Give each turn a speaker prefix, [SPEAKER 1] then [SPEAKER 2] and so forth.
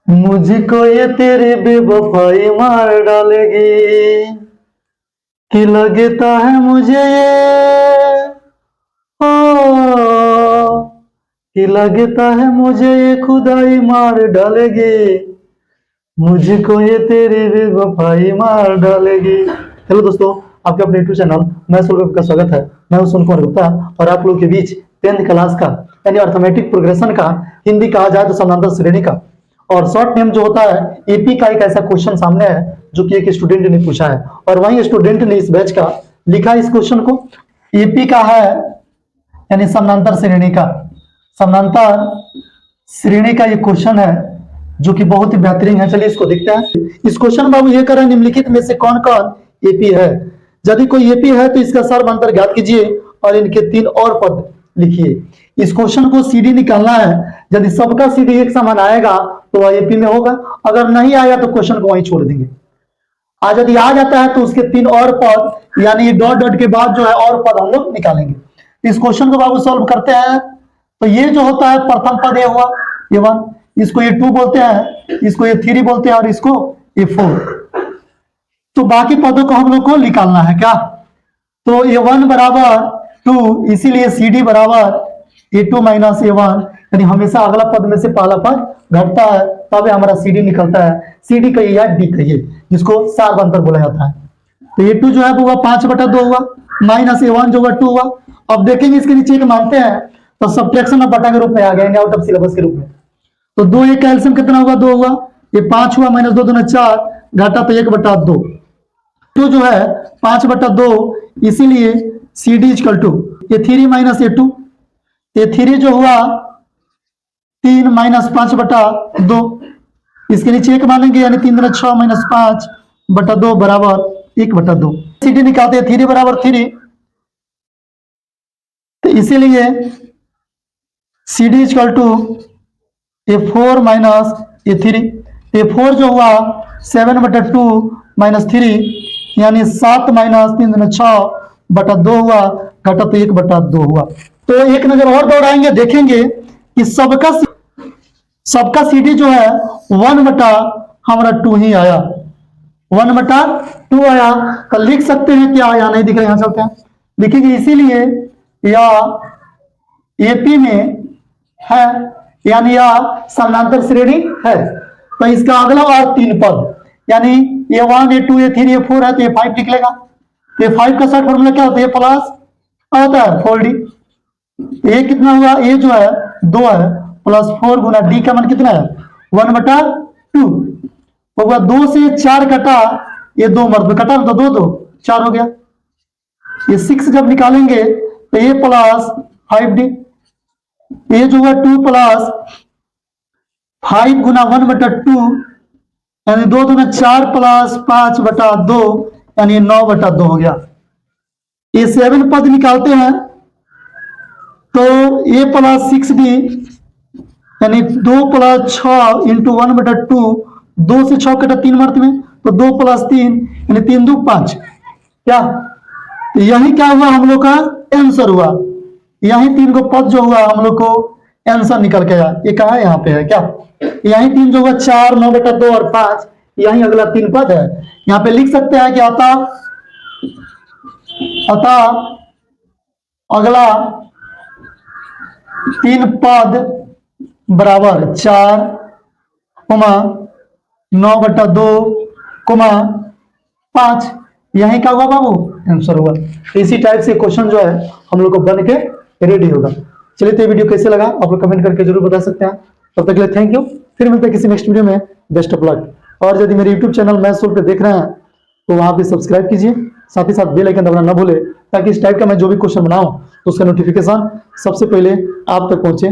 [SPEAKER 1] मुझको ये तेरी बेवफाई मार डालेगी कि लगता है मुझे ये ओ कि लगता है मुझे ये खुदाई मार डालेगी मुझको ये तेरी बेवफाई मार डालेगी। हेलो दोस्तों, आपके अपने यूट्यूब चैनल मैं सुलभ का स्वागत है। मैं हूं सुन कुमार गुप्ता और आप लोगों के बीच 10th क्लास का यानी अर्थमेटिक प्रोग्रेशन का हिंदी कहा जाए तो समानांतर श्रेणी का और शॉर्ट नेम जो होता है एपी का एक ऐसा क्वेश्चन सामने है जो कि एक स्टूडेंट ने पूछा है और वही स्टूडेंट ने इस बैच का लिखा इस क्वेश्चन को। एपी का है यानी समानांतर श्रेणी का, समानांतर श्रेणी का ये क्वेश्चन है जो कि बहुत ही बेहतरीन है। चलिए इसको देखते हैं। इस क्वेश्चन बाबू ये कर रहा है निम्नलिखित में से कौन कौन एपी है। यदि कोई एपी है तो इसका सर्व अंतर ज्ञात कीजिए और इनके 3 और पद लिखिए। इस क्वेश्चन को सीडी निकालना है। यदि सबका सीडी एक समान आएगा तो वह एपी में होगा, अगर नहीं आया तो क्वेश्चन को वहीं छोड़ देंगे। आज यदि आ जाता है तो उसके 3 और पद यानी डॉट डॉट के बाद जो है और पद हम लोग निकालेंगे। इस क्वेश्चन को बाबू सॉल्व करते हैं तो ये जो होता है प्रथम पद ये हुआ A1, इसको ये 2 बोलते हैं, इसको ये 3 बोलते हैं और इसको ये 4। तो बाकी पदों को हम लोग को निकालना है क्या। तो A1 बराबर 2, इसीलिए CD बराबर A2 माइनस A1, यानी हमेशा अगला पद में से पहला पद घटता है तब हमारा CD निकलता है। CD कहिए या D कहिए, जिसको सार अंतर बोला जाता है। तो A2 जो है वो 5/2 हुआ माइनस A1 जो हुआ 2 हुआ। अब देखेंगे इसके नीचे एक मानते हैं तो सब्ट्रैक्शन ऑफ बटा के रूप में आ गए आउट ऑफ सिलेबस के रूप में। तो 2 एक कैल्शियम कितना हुआ 2 हुआ, ये 5 हुआ माइनस 2 दूना 4 घाटा तो 1/2। तो जो है 5/2, इसीलिए CD इक्वल टू ये 3 माइनस ये 2, ये 3 जो हुआ 3 माइनस 5/2, इसके नीचे एक मानेंगे यानी 3 दूना 6 माइनस 5/2 बराबर 1/2। CD निकालते हैं 3 बराबर 3, तो इसीलिए CD इक्वल टू ये 4 माइनस ये 3, ये 4 जो हुआ 7/2 माइनस 3 यानी 7 माइनस 3 दूना 6/2 हुआ, घटा तो 1/2 हुआ। तो एक नजर और दौड़ाएंगे, देखेंगे कि सबका CD जो है 1/2 ही आया, 1/2 आया। तो लिख सकते हैं क्या, या नहीं दिख रहा, यहां चलते हैं लिखेंगे। इसीलिए या एपी में है यानी या समानांतर श्रेणी है। तो इसका अगला और 3 पद यानी A1 A2 A3 A4 है तो A5 निकलेगा। तो A5 का शॉर्ट फॉर्मूला क्या होता है, प्लस आता है 4D। ये कितना हुआ, ये जो है 2 है प्लस 4 गुना D का मान कितना है 1/2 होगा। 2 से 4 कटा, ये 2 मर्द कटा तो 2 2 4 हो गया। ये 6 जब निकालेंगे तो ये प्लस 5D, ये जो है 2 प्लस 5 गुना 1/2 यानी 2 दूना 4 प्लस 5/2 यानी 9/2 हो गया। ये 7 पद निकालते हैं तो ये प्लस 6D यानी 2 प्लस 6 इंटू 1/2, 2 से 6 कटा 3 मर्द में तो 2 प्लस 3 यानी 3 2 5 क्या। तो यही क्या हुआ हम लोग का आंसर हुआ, यही 3 को पद जो हुआ हम लोग को आंसर निकल के आया। ये कहा यहाँ पे है क्या, यही 3 जो हुआ 4 9/2 और 5, यही अगला 3 पद है। यहाँ पे लिख सकते हैं कि अतः अगला 3 पद बराबर 4, 9/2, 5, यही क्या हुआ बाबू आंसर हुआ। इसी टाइप से क्वेश्चन जो है हम लोग को बन के रेडी होगा। चलिए तो ये वीडियो कैसे लगा आप लोग कमेंट करके जरूर बता सकते हैं। तब तक के लिए थैंक यू, फिर मिलते हैं किसी नेक्स्ट वीडियो में। Best of luck. और यदि मेरे यूट्यूब चैनल मैथ्स सोल्व पे देख रहे हैं तो वहां पे सब्सक्राइब कीजिए, साथ ही साथ बेल आइकन दबाना ना भूले ताकि इस टाइप का मैं जो भी क्वेश्चन बनाऊं तो उसका नोटिफिकेशन सबसे पहले आप तक पहुंचे।